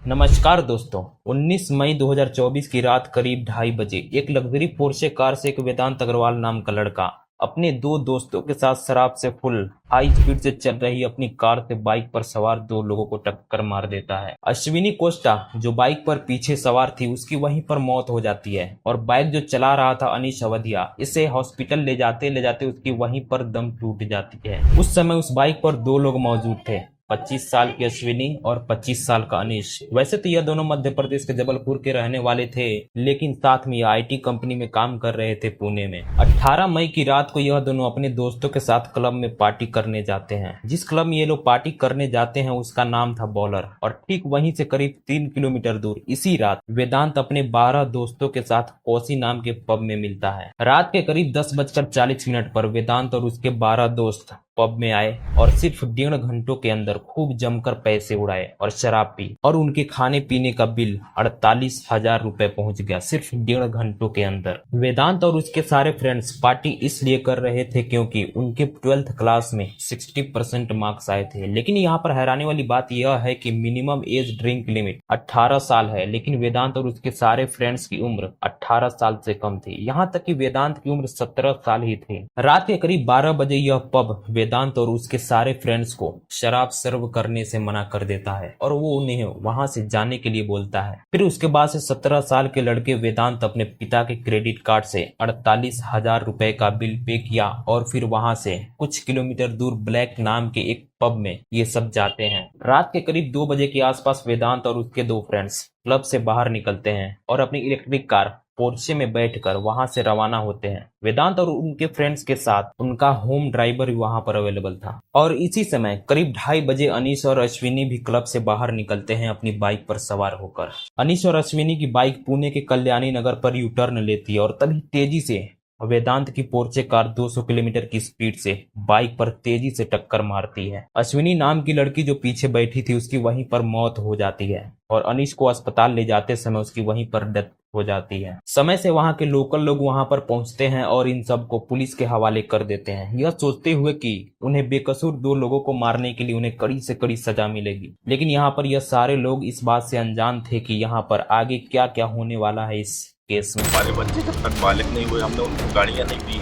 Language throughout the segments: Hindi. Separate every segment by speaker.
Speaker 1: नमस्कार दोस्तों। 19 मई 2024 की रात करीब 2:30 बजे एक लग्जरी पोर्शे कार से एक वेदांत अग्रवाल नाम का लड़का अपने दो दोस्तों के साथ शराब से फुल हाई स्पीड से चल रही अपनी कार से बाइक पर सवार दो लोगों को टक्कर मार देता है। अश्विनी कोस्टा जो बाइक पर पीछे सवार थी उसकी वहीं पर मौत हो जाती है और बाइक जो चला रहा था अनीश अवधिया इसे हॉस्पिटल ले जाते उसकी वहीं पर दम टूट जाती है। उस समय उस बाइक पर दो लोग मौजूद थे, 25 साल की अश्विनी और 25 साल का अनीश। वैसे तो यह दोनों मध्य प्रदेश के जबलपुर के रहने वाले थे, लेकिन साथ में यह आईटी कंपनी में काम कर रहे थे पुणे में। 18 मई की रात को यह दोनों अपने दोस्तों के साथ क्लब में पार्टी करने जाते हैं। जिस क्लब में ये लोग पार्टी करने जाते हैं उसका नाम था बॉलर और ठीक वहीं से करीब 3 किलोमीटर दूर इसी रात वेदांत अपने 12 दोस्तों के साथ कोसी नाम के पब में मिलता है। रात के करीब 10:40 पर वेदांत और उसके 12 दोस्त पब में आए और सिर्फ 1.5 घंटों के अंदर खूब जमकर पैसे उड़ाए और शराब पी और उनके खाने पीने का बिल 48,000 रुपए पहुंच गया सिर्फ 1.5 घंटों के अंदर। वेदांत और उसके सारे फ्रेंड्स पार्टी इसलिए कर रहे थे क्योंकि उनके 12th क्लास में 60% मार्क्स आए थे। लेकिन यहाँ पर हैरानी वाली बात यह है कि मिनिमम एज ड्रिंक लिमिट 18 साल है, लेकिन वेदांत और उसके सारे फ्रेंड्स की उम्र 18 साल से कम थी। यहाँ तक कि वेदांत की उम्र 17 साल ही थी। रात के करीब 12 बजे यह पब वेदांत और उसके सारे फ्रेंड्स को शराब सर्व करने से मना कर देता है और वो उन्हें वहां से जाने के लिए बोलता है। फिर उसके बाद से 17 साल के लड़के वेदांत अपने पिता के क्रेडिट कार्ड से 48,000 रुपए का बिल पे किया और फिर वहां से कुछ किलोमीटर दूर ब्लैक नाम के एक पब में ये सब जाते हैं। रात के करीब 2 बजे के आसपास वेदांत और उसके दो फ्रेंड्स क्लब से बाहर निकलते हैं और अपनी इलेक्ट्रिक कार पोर्शे में बैठकर वहां से रवाना होते हैं। वेदांत और उनके फ्रेंड्स के साथ उनका होम ड्राइवर भी वहां पर अवेलेबल था और इसी समय करीब 2:30 बजे अनीश और अश्विनी भी क्लब से बाहर निकलते हैं अपनी बाइक पर सवार होकर। अनीश और अश्विनी की बाइक पुणे के कल्याणी नगर पर यू टर्न लेती है और तभी तेजी से वेदांत की पोर्शे कार 200 किलोमीटर की स्पीड से बाइक पर तेजी से टक्कर मारती है। अश्विनी नाम की लड़की जो पीछे बैठी थी उसकी वहीं पर मौत हो जाती है और अनीश को अस्पताल ले जाते समय उसकी वहीं पर डेथ हो जाती है। समय से वहां के लोकल लोग वहां पर पहुंचते हैं और इन सब को पुलिस के हवाले कर देते हैं, यह सोचते हुए कि उन्हें बेकसूर दो लोगों को मारने के लिए उन्हें कड़ी से कड़ी सजा मिलेगी। लेकिन यहाँ पर यह सारे लोग इस बात से अनजान थे कि यहाँ पर आगे क्या क्या होने वाला है इस केस में।
Speaker 2: हमारे बच्चे जब तक बालिग नहीं हुए हमने उनको गाड़ियां नहीं दी,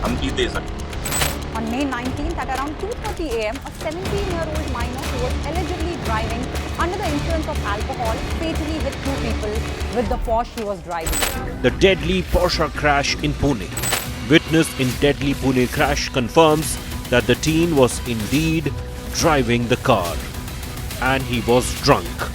Speaker 2: हम भी दे सकते।
Speaker 3: On May 19th at around 2:30 a.m., a 17-year-old minor who was allegedly driving under the influence of alcohol fatally hit two people with the Porsche he was driving.
Speaker 4: The deadly Porsche crash in Pune. Witness in deadly Pune crash confirms that the teen was indeed driving the car and he was drunk.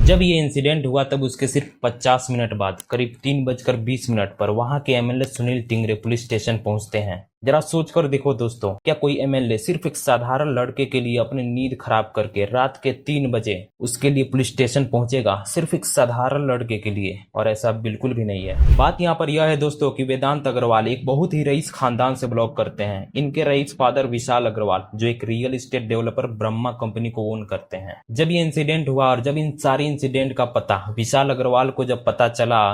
Speaker 1: जब ये इंसिडेंट हुआ तब उसके सिर्फ 50 मिनट बाद करीब 3:20 पर वहां के MLA Sunil Tingre police station पहुंचते हैं। जरा सोचकर देखो दोस्तों, क्या कोई एमएलए सिर्फ एक साधारण लड़के के लिए अपनी नींद खराब करके रात के 3 बजे उसके लिए पुलिस स्टेशन पहुंचेगा, सिर्फ एक साधारण लड़के के लिए? और ऐसा बिल्कुल भी नहीं है। बात यहाँ पर यह है दोस्तों कि वेदांत अग्रवाल एक बहुत ही रईस खानदान से बिलोंग करते हैं। इनके रईस फादर विशाल अग्रवाल जो एक real estate developer Brahma company को ओन करते हैं। जब ये इंसिडेंट हुआ और जब इन सारे इंसिडेंट का पता विशाल अग्रवाल को जब पता चला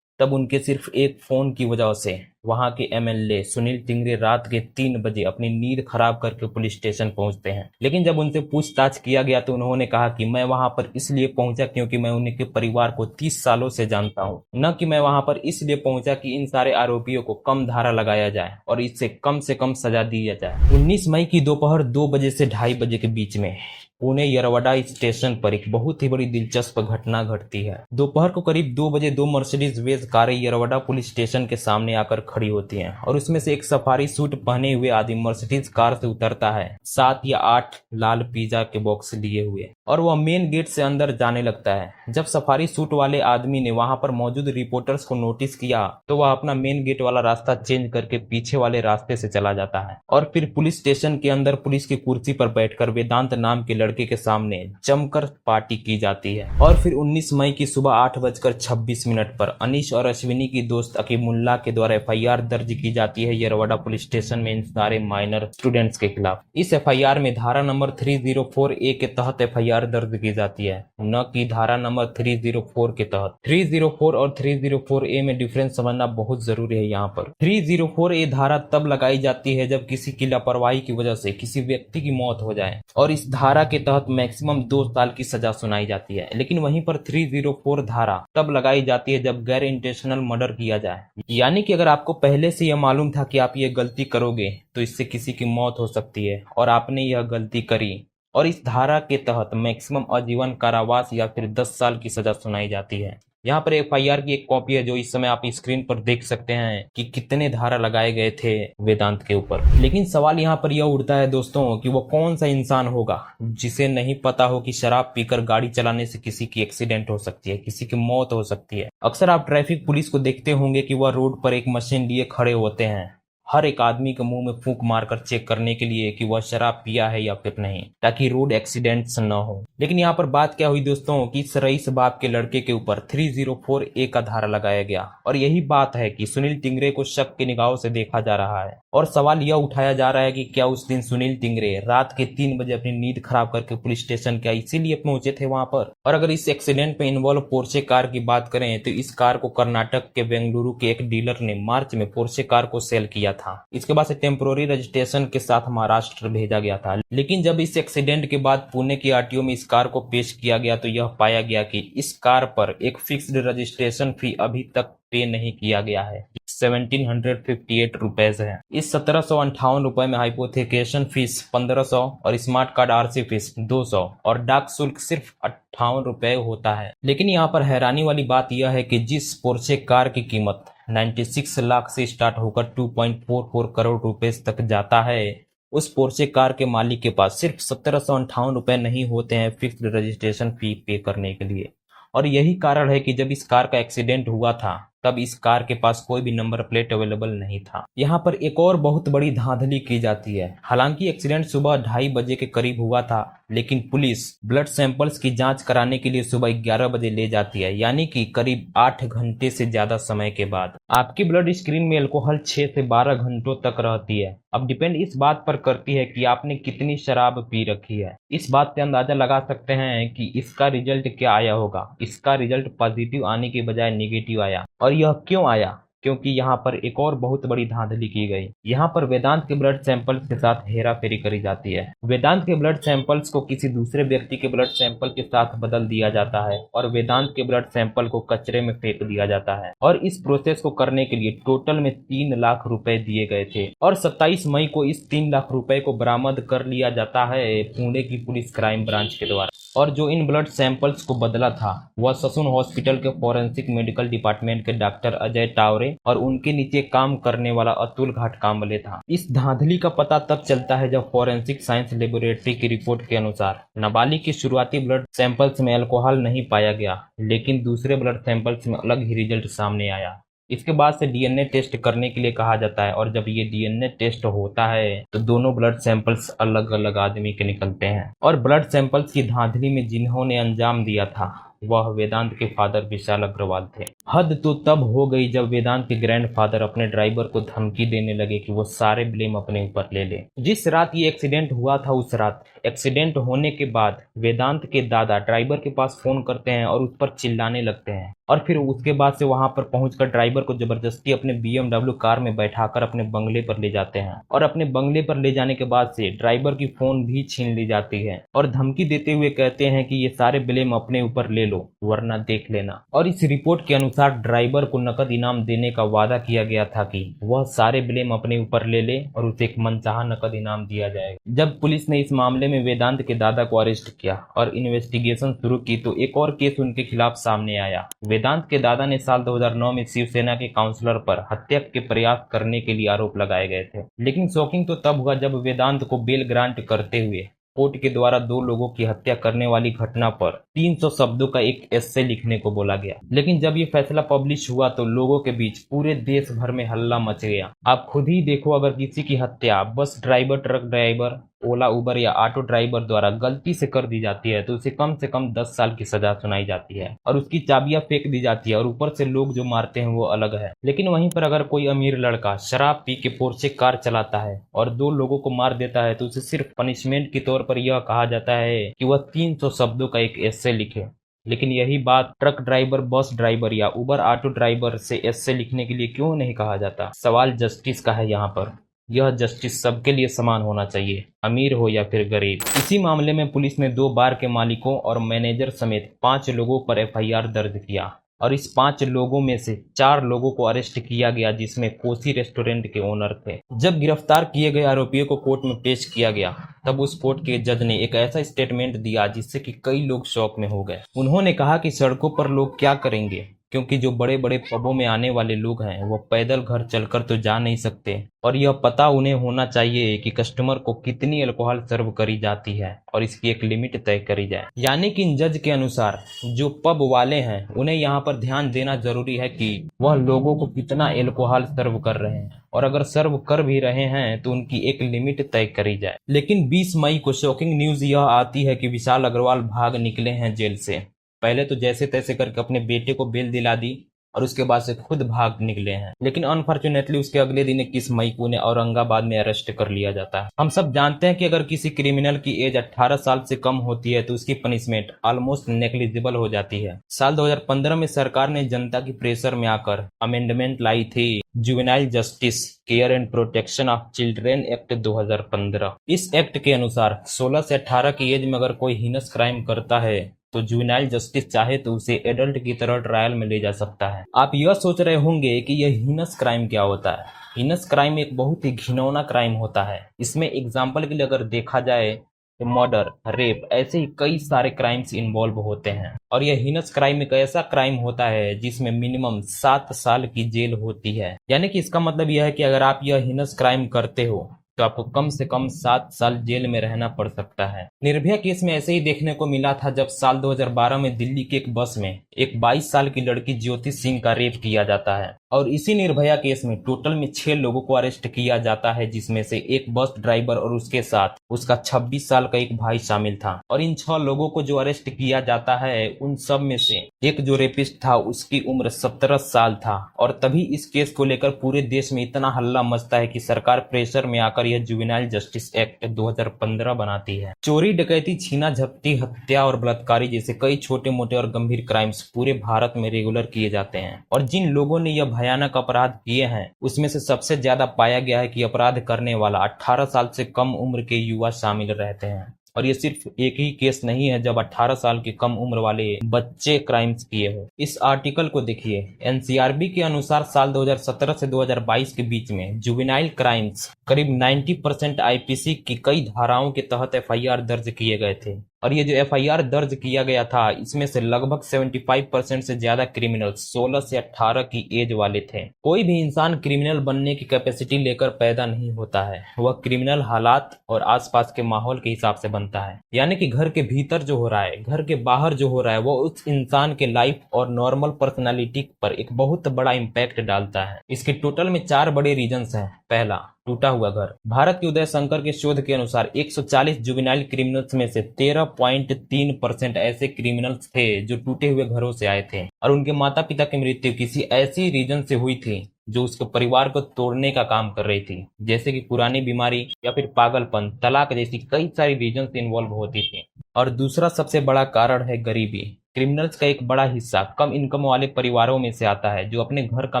Speaker 1: तब उनके सिर्फ एक फोन की वजह से वहां के एमएलए सुनील टिंगरे रात के 3 बजे अपनी नींद खराब करके पुलिस स्टेशन पहुंचते हैं। लेकिन जब उनसे पूछताछ किया गया तो उन्होंने कहा कि मैं वहां पर इसलिए पहुंचा क्योंकि मैं उनके परिवार को 30 सालों से जानता हूं, न कि मैं वहां पर इसलिए पहुंचा कि इन सारे आरोपियों को कम धारा लगाया जाए और इससे कम से कम सजा दी जाए। 19 मई की दोपहर 2 बजे से 2:30 बजे के बीच में पुणे यरवड़ा स्टेशन पर एक बहुत ही बड़ी दिलचस्प घटना घटती है। दोपहर को करीब 2 बजे 2 मर्सिडीज बेंज कारें यरवड़ा पुलिस स्टेशन के सामने आकर खड़ी होती हैं और उसमें से एक सफारी सूट पहने हुए आदमी मर्सिडीज कार से उतरता है, 7 या 8 लाल पिज्जा के बॉक्स लिए हुए, और वह मेन गेट से अंदर जाने लगता है। जब सफारी सूट वाले आदमी ने वहां पर मौजूद रिपोर्टर्स को नोटिस किया तो वह अपना मेन गेट वाला रास्ता चेंज करके पीछे वाले रास्ते से चला जाता है और फिर पुलिस स्टेशन के अंदर पुलिस की कुर्सी पर बैठकर वेदांत नाम के लड़के के सामने जमकर पार्टी की जाती है। और फिर 19 मई की सुबह 8:26 पर अनीश और अश्विनी की दोस्त अकीमुल्ला के द्वारा एफआईआर दर्ज की जाती है यरवड़ा पुलिस स्टेशन में इन सारे माइनर स्टूडेंट्स के खिलाफ। इस एफआईआर में धारा नंबर 304A के तहत एफआईआर दर्ज की जाती है, न कि धारा नंबर 304 के तहत। 304 और 304A में डिफरेंस समझना बहुत जरूरी है। यहाँ पर 304A धारा तब लगाई जाती है जब किसी की लापरवाही की वजह से किसी व्यक्ति की मौत हो जाए और इस धारा के तहत मैक्सिमम 2 साल की सजा सुनाई जाती है। लेकिन वहीं पर 304 धारा तब लगाई जाती है जब गैर इंटेंशनल मर्डर किया जाए, यानी कि अगर आपको पहले से यह मालूम था कि आप ये गलती करोगे तो इससे किसी की मौत हो सकती है और आपने यह गलती करी, और इस धारा के तहत मैक्सिमम आजीवन कारावास या फिर 10 साल की सजा सुनाई जाती है। यहाँ पर FIR की एक कॉपी है जो इस समय आप स्क्रीन पर देख सकते हैं कि कितने धारा लगाए गए थे वेदांत के ऊपर। लेकिन सवाल यहाँ पर यह उठता है दोस्तों कि वो कौन सा इंसान होगा जिसे नहीं पता हो कि शराब पीकर गाड़ी चलाने से किसी की एक्सीडेंट हो सकती है, किसी की मौत हो सकती है। अक्सर आप ट्रैफिक पुलिस को देखते होंगे कि वह रोड पर एक मशीन लिए खड़े होते हैं, हर एक आदमी के मुंह में फूंक मारकर चेक करने के लिए कि वह शराब पिया है या फिर नहीं, ताकि रोड एक्सीडेंट्स न हो। लेकिन यहाँ पर बात क्या हुई दोस्तों कि इस रईस बाप के लड़के के ऊपर 304A का धारा लगाया गया, और यही बात है कि सुनील टिंगरे को शक की निगाहों से देखा जा रहा है। और सवाल यह उठाया जा रहा है कि क्या उस दिन सुनील टिंगरे रात के 3 बजे अपनी नींद खराब करके पुलिस स्टेशन क्या इसीलिए पहुंचे थे वहां पर। और अगर इस एक्सीडेंट में इन्वॉल्व पोर्शे कार की बात करें तो इस कार को कर्नाटक के बेंगलुरु के एक डीलर ने मार्च में पोर्शे कार को सेल किया था। इसके बाद से टेम्पोररी रजिस्ट्रेशन के साथ महाराष्ट्र भेजा गया था। लेकिन जब इस एक्सीडेंट के बाद पुणे की RTO में इस कार को पेश किया गया तो यह पाया गया कि इस कार पर एक फिक्स्ड रजिस्ट्रेशन फी अभी तक पे नहीं किया गया है, 1758 रुपए है। इस 1758 रुपए में हाइपोथेकेशन फीस 1500 और स्मार्ट कार्ड RC फीस 200 और डाक शुल्क सिर्फ 58 रुपए होता है। लेकिन यहाँ पर हैरानी वाली बात यह है कि जिस पोर्शे कार की कीमत 96 लाख से स्टार्ट होकर 2.44 करोड़ रुपए तक जाता है, उस पोर्शे कार के मालिक के पास सिर्फ 1758 रुपए नहीं होते हैं फिक्स्ड रजिस्ट्रेशन फी पे करने के लिए। और यही कारण है कि जब इस कार का एक्सीडेंट हुआ था तब इस कार के पास कोई भी नंबर प्लेट अवेलेबल नहीं था। यहाँ पर एक और बहुत बड़ी धांधली की जाती है। हालांकि एक्सीडेंट सुबह 2:30 बजे के करीब हुआ था, लेकिन पुलिस ब्लड सैंपल्स की जांच कराने के लिए सुबह 11 बजे ले जाती है, यानी कि करीब 8 घंटे से ज्यादा समय के बाद। आपकी ब्लड स्क्रीन में अल्कोहल 6 से 12 घंटों तक रहती है। अब डिपेंड इस बात पर करती है कि आपने कितनी शराब पी रखी है। इस बात से अंदाजा लगा सकते हैं कि इसका रिजल्ट क्या आया होगा। इसका रिजल्ट पॉजिटिव आने के बजाय नेगेटिव आया। और यह क्यों आया? क्योंकि यहाँ पर एक और बहुत बड़ी धांधली की गई। यहाँ पर वेदांत के ब्लड सैंपल्स के साथ हेराफेरी करी जाती है। वेदांत के ब्लड सैंपल्स को किसी दूसरे व्यक्ति के ब्लड सैंपल के साथ बदल दिया जाता है और वेदांत के ब्लड सैंपल को कचरे में फेंक दिया जाता है। और इस प्रोसेस को करने के लिए टोटल में 3 लाख रुपए दिए गए थे और 27 मई को इस 3 लाख रुपए को बरामद कर लिया जाता है पुणे की पुलिस क्राइम ब्रांच के द्वारा। और जो इन ब्लड सैंपल्स को बदला था वह ससुन हॉस्पिटल के फॉरेंसिक मेडिकल डिपार्टमेंट के डॉक्टर अजय टावरे और उनके नीचे काम करने वाला अतुल घाटकांबले था। इस धांधली का पता तब चलता है जब फॉरेंसिक साइंस लेबोरेटरी की रिपोर्ट के अनुसार नाबालिग की शुरुआती ब्लड सैंपल्स में अल्कोहल नहीं पाया गया, लेकिन दूसरे ब्लड सैंपल्स में अलग ही रिजल्ट सामने आया। इसके बाद से DNA टेस्ट करने के लिए कहा जाता है और जब ये DNA टेस्ट होता है तो दोनों ब्लड सैंपल्स अलग अलग आदमी के निकलते हैं। और ब्लड सैंपल्स की धांधली में जिन्होंने अंजाम दिया था वह वेदांत के फादर विशाल अग्रवाल थे। हद तो तब हो गई जब वेदांत के ग्रैंडफादर अपने ड्राइवर को धमकी देने लगे कि वो सारे ब्लेम अपने ऊपर ले ले। जिस रात ये एक्सीडेंट हुआ था उस रात एक्सीडेंट होने के बाद वेदांत के दादा ड्राइवर के पास फोन करते हैं और उस पर चिल्लाने लगते हैं और फिर उसके बाद से वहां पर पहुंचकर ड्राइवर को जबरदस्ती अपने BMW कार में बैठाकर अपने बंगले पर ले जाते हैं। और अपने बंगले पर ले जाने के बाद से ड्राइवर की फोन भी छीन ली जाती है और धमकी देते हुए कहते हैं कि ये सारे ब्लेम अपने ऊपर ले लो वरना देख लेना। और इस रिपोर्ट के अनुसार ड्राइवर को नकद इनाम देने का वादा किया गया था कि वह सारे ब्लेम अपने ऊपर ले ले और उसे एक मनचाहा नकद इनाम दिया जाएगा। जब पुलिस ने इस मामले में वेदांत के दादा को अरेस्ट किया और इन्वेस्टिगेशन शुरू की तो एक और केस उनके खिलाफ सामने आया। वेदांत के दादा ने साल 2009 में शिवसेना के काउंसलर पर हत्या के प्रयास करने के लिए आरोप लगाए गए थे। लेकिन शॉकिंग तो तब हुआ जब वेदांत को बेल ग्रांट करते हुए कोर्ट के द्वारा 2 लोगों की हत्या करने वाली घटना पर 300 शब्दों का एक एस्से लिखने को बोला गया। लेकिन जब ये फैसला पब्लिश हुआ तो लोगों के बीच पूरे देश भर में हल्ला मच गया। आप खुद ही देखो, अगर किसी की हत्या बस ड्राइवर, ट्रक ड्राइवर, ओला, उबर या ऑटो ड्राइवर द्वारा गलती से कर दी जाती है तो उसे कम से कम 10 साल की सजा सुनाई जाती है और उसकी चाबियां फेंक दी जाती है और ऊपर से लोग जो मारते हैं वो अलग है। लेकिन वहीं पर अगर कोई अमीर लड़का शराब पी के पोर्शे कार चलाता है और 2 लोगों को मार देता है तो उसे सिर्फ पनिशमेंट के तौर पर यह कहा जाता है कि वह 300 शब्दों का एक एस्से लिखे। लेकिन यही बात ट्रक ड्राइवर, बस ड्राइवर या उबर ऑटो ड्राइवर से एस्से लिखने के लिए क्यों नहीं कहा जाता? सवाल जस्टिस का है यहाँ पर। यह जस्टिस सबके लिए समान होना चाहिए, अमीर हो या फिर गरीब। इसी मामले में पुलिस ने 2 बार के मालिकों और मैनेजर समेत 5 लोगों पर एफआईआर दर्ज किया और इस 5 लोगों में से 4 लोगों को अरेस्ट किया गया, जिसमें कोसी रेस्टोरेंट के ओनर थे। जब गिरफ्तार किए गए आरोपियों को कोर्ट में पेश किया गया तब उस कोर्ट के जज ने एक ऐसा स्टेटमेंट दिया जिससे कि कई लोग शॉक में हो गए। उन्होंने कहा कि सड़कों पर लोग क्या करेंगे, क्योंकि जो बड़े बड़े पबों में आने वाले लोग हैं वो पैदल घर चलकर तो जा नहीं सकते और यह पता उन्हें होना चाहिए कि कस्टमर को कितनी अल्कोहल सर्व करी जाती है और इसकी एक लिमिट तय करी जाए। यानी कि इन जज के अनुसार जो पब वाले हैं उन्हें यहाँ पर ध्यान देना जरूरी है कि वह लोगों को कितना अल्कोहल सर्व कर रहे हैं और अगर सर्व कर भी रहे हैं तो उनकी एक लिमिट तय करी जाए। लेकिन 20 मई को शॉकिंग न्यूज यह आती है कि विशाल अग्रवाल भाग निकले हैं जेल से। पहले तो जैसे तैसे करके अपने बेटे को बेल दिला दी और उसके बाद से खुद भाग निकले हैं, लेकिन अनफॉर्चुनेटली उसके अगले दिन 21 मई को उन्हें औरंगाबाद में अरेस्ट कर लिया जाता है। हम सब जानते हैं कि अगर किसी क्रिमिनल की एज 18 साल से कम होती है तो उसकी पनिशमेंट ऑलमोस्ट नेग्लिजिबल हो जाती है। साल 2015 में सरकार ने जनता की प्रेशर में आकर अमेंडमेंट लाई थी juvenile justice care and protection of children act 2015। इस एक्ट के अनुसार 16 से 18 की एज में अगर कोई हीनस क्राइम करता है तो जुवेनाइल जस्टिस चाहे तो उसे एडल्ट की तरह ट्रायल में ले जा सकता है। आप यह सोच रहे होंगे कि यह हीनस क्राइम क्या होता है। हीनस क्राइम एक बहुत ही घिनौना क्राइम होता है। इसमें एग्जाम्पल के लिए अगर देखा जाए तो मर्डर, रेप, ऐसे ही कई सारे क्राइम्स इन्वॉल्व होते हैं और यह हीनस क्राइम एक ऐसा क्राइम होता है जिसमें मिनिमम 7 साल की जेल होती है। यानी कि इसका मतलब यह है कि अगर आप यह हीनस क्राइम करते हो तो आपको कम से कम 7 साल जेल में रहना पड़ सकता है। निर्भया केस में ऐसे ही देखने को मिला था जब साल 2012 में दिल्ली के एक बस में एक 22 साल की लड़की ज्योति सिंह का रेप किया जाता है और इसी निर्भया केस में टोटल में 6 लोगों को अरेस्ट किया जाता है, जिसमें से एक बस ड्राइवर और उसके साथ उसका 26 साल का एक भाई शामिल था। और इन 6 लोगों को जो अरेस्ट किया जाता है उन सब में से एक जो रेपिस्ट था उसकी उम्र 17 साल था और तभी इस केस को लेकर पूरे देश में इतना हल्ला मचता है कि सरकार प्रेशर में आकर यह जुवेनाइल जस्टिस एक्ट 2015 बनाती है। चोरी, डकैती, छीना झपटी, हत्या और बलात्कारी जैसे कई छोटे मोटे और गंभीर क्राइम्स पूरे भारत में रेगुलर किए जाते हैं और जिन लोगों ने यह भयानक अपराध किए हैं उसमें से सबसे ज्यादा पाया गया है कि अपराध करने वाला 18 साल से कम उम्र के युवा शामिल रहते हैं। और ये सिर्फ एक ही केस नहीं है जब 18 साल की कम उम्र वाले बच्चे क्राइम्स किए हो। इस आर्टिकल को देखिए। एनसीआरबी के अनुसार साल 2017 से 2022 के बीच में जुवेनाइल क्राइम्स करीब 90% आईपीसी की कई धाराओं के तहत एफआईआर दर्ज किए गए थे और ये जो एफआईआर दर्ज किया गया था इसमें से लगभग 75% से ज्यादा क्रिमिनल 16 से 18 की एज वाले थे। कोई भी इंसान क्रिमिनल बनने की कैपेसिटी लेकर पैदा नहीं होता है, वह क्रिमिनल हालात और आसपास के माहौल के हिसाब से बनता है। यानी कि घर के भीतर जो हो रहा है, घर के बाहर जो हो रहा है, वो उस इंसान के लाइफ और नॉर्मल पर्सनालिटी पर एक बहुत बड़ा इम्पैक्ट डालता है। इसके टोटल में 4 बड़े रीजंस हैं। पहला, टूटा हुआ घर। भारत के उदय शंकर के शोध के अनुसार 140 जुवेनाइल क्रिमिनल्स में से 13.3% ऐसे क्रिमिनल्स थे जो टूटे हुए घरों से आए थे और उनके माता पिता की मृत्यु किसी ऐसी रीजन से हुई थी जो उसके परिवार को तोड़ने का काम कर रही थी, जैसे कि पुरानी बीमारी या फिर पागलपन, तलाक जैसी कई सारी रीजन इन्वॉल्व होती थी। और दूसरा सबसे बड़ा कारण है गरीबी। क्रिमिनल्स का एक बड़ा हिस्सा कम इनकम वाले परिवारों में से आता है जो अपने घर का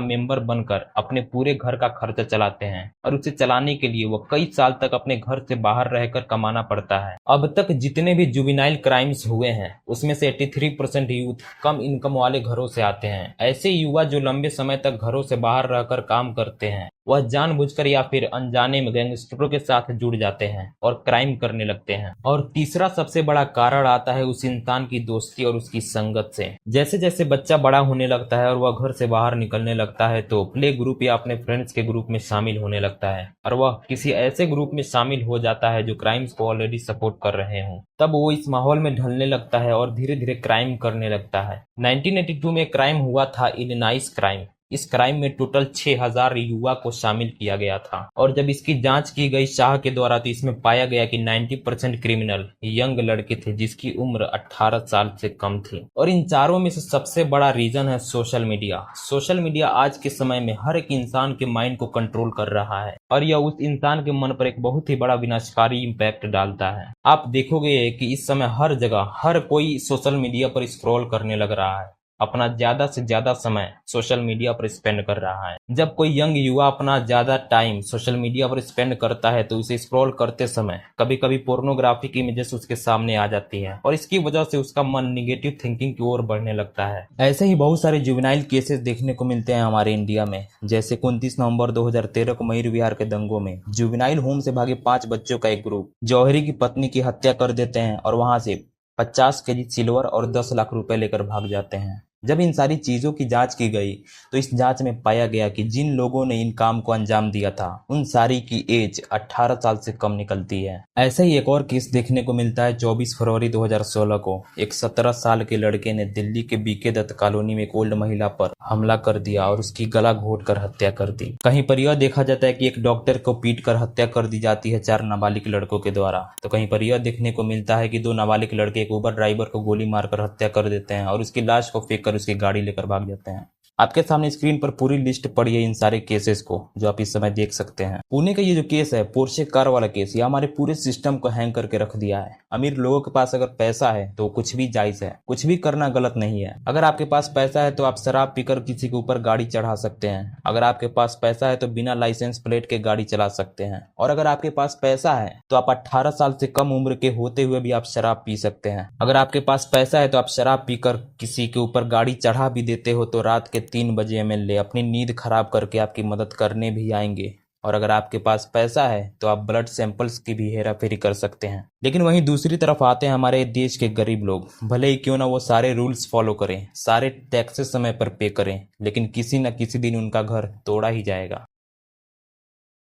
Speaker 1: मेंबर बनकर अपने पूरे घर का खर्चा चलाते हैं और उसे चलाने के लिए वो कई साल तक अपने घर से बाहर रहकर कमाना पड़ता है। अब तक जितने भी जुवेनाइल क्राइम्स हुए हैं उसमें से 83% यूथ कम इनकम वाले घरों से आते हैं। ऐसे युवा जो लंबे समय तक घरों से बाहर रहकर काम करते हैं वह जानबूझकर या फिर अनजाने में गैंगस्टरों के साथ जुड़ जाते हैं और क्राइम करने लगते हैं। और तीसरा सबसे बड़ा कारण आता है उस इंसान की दोस्ती और उसकी संगत से। जैसे जैसे बच्चा बड़ा होने लगता है और वह घर से बाहर निकलने लगता है तो प्ले ग्रुप या अपने फ्रेंड्स के ग्रुप में शामिल होने लगता है और वह किसी ऐसे ग्रुप में शामिल हो जाता है जो क्राइम्स को ऑलरेडी सपोर्ट कर रहे हों। तब वो इस माहौल में ढलने लगता है और धीरे धीरे क्राइम करने लगता है। 1982 में क्राइम हुआ था इलिनॉइस क्राइम। इस क्राइम में टोटल 6000 युवा को शामिल किया गया था और जब इसकी जांच की गई शाह के द्वारा तो इसमें पाया गया कि 90% क्रिमिनल यंग लड़के थे जिसकी उम्र 18 साल से कम थी। और इन चारों में से सबसे बड़ा रीजन है सोशल मीडिया। सोशल मीडिया आज के समय में हर एक इंसान के माइंड को कंट्रोल कर रहा है और यह उस इंसान के मन पर एक बहुत ही बड़ा विनाशकारी इम्पैक्ट डालता है। आप देखोगे कि इस समय हर जगह हर कोई सोशल मीडिया पर स्क्रॉल करने लग रहा है अपना ज्यादा से ज्यादा समय सोशल मीडिया पर स्पेंड कर रहा है। जब कोई यंग युवा अपना ज्यादा टाइम सोशल मीडिया पर स्पेंड करता है तो उसे स्क्रॉल करते समय कभी कभी पोर्नोग्राफी की इमेजेस उसके सामने आ जाती है और इसकी वजह से उसका मन निगेटिव थिंकिंग की ओर बढ़ने लगता है। ऐसे ही बहुत सारे जुवेनाइल केसेस देखने को मिलते हैं हमारे इंडिया में, जैसे 29 नवंबर 2013 को मयूर विहार के दंगों में जुवेनाइल होम से भागे 5 बच्चों का एक ग्रुप जौहरी की पत्नी की हत्या कर देते हैं और वहां से 50 केजी सिल्वर और 10 लाख रुपए लेकर भाग जाते हैं। जब इन सारी चीजों की जांच की गई तो इस जांच में पाया गया कि जिन लोगों ने इन काम को अंजाम दिया था उन सारी की एज 18 साल से कम निकलती है। ऐसा ही एक और केस देखने को मिलता है 24 फरवरी 2016 को एक 17 साल के लड़के ने दिल्ली के बीके दत्त कॉलोनी में एक ओल्ड महिला पर हमला कर दिया और उसकी गला घोट कर हत्या कर दी। कहीं पर यह देखा जाता है कि एक डॉक्टर को पीट कर हत्या कर दी जाती है 4 नाबालिग लड़कों के द्वारा, तो कहीं पर यह देखने को मिलता है कि 2 नाबालिग लड़के एक उबर ड्राइवर को गोली मारकर हत्या कर देते हैं और उसकी लाश को फेंक कर उसकी गाड़ी लेकर भाग जाते हैं। आपके सामने स्क्रीन पर पूरी लिस्ट पड़ी है इन सारे केसेस को जो आप इस समय देख सकते हैं। पुणे का ये जो केस है पोर्शे कार वाला केस, ये हमारे पूरे सिस्टम को हैंग करके रख दिया है। अमीर लोगों के पास अगर पैसा है तो कुछ भी जायज है, कुछ भी करना गलत नहीं है। अगर आपके पास पैसा है तो आप शराब पीकर किसी के ऊपर गाड़ी चढ़ा सकते हैं। अगर आपके पास पैसा है तो बिना लाइसेंस प्लेट के गाड़ी चला सकते हैं। और अगर आपके पास पैसा है तो आप 18 साल से कम उम्र के होते हुए भी आप शराब पी सकते हैं। अगर आपके पास पैसा है तो आप शराब पीकर किसी के ऊपर गाड़ी चढ़ा भी देते हो तो रात के 3 बजे एमएलए अपनी नींद खराब करके आपकी मदद करने भी आएंगे। और अगर आपके पास पैसा है तो आप ब्लड सैंपल्स की भी हेराफेरी कर सकते हैं। लेकिन वहीं दूसरी तरफ आते हैं हमारे देश के गरीब लोग, भले ही क्यों ना वो सारे रूल्स फॉलो करें, सारे टैक्सेस समय पर पे करें, लेकिन किसी न किसी दिन उनका घर तोड़ा ही जाएगा।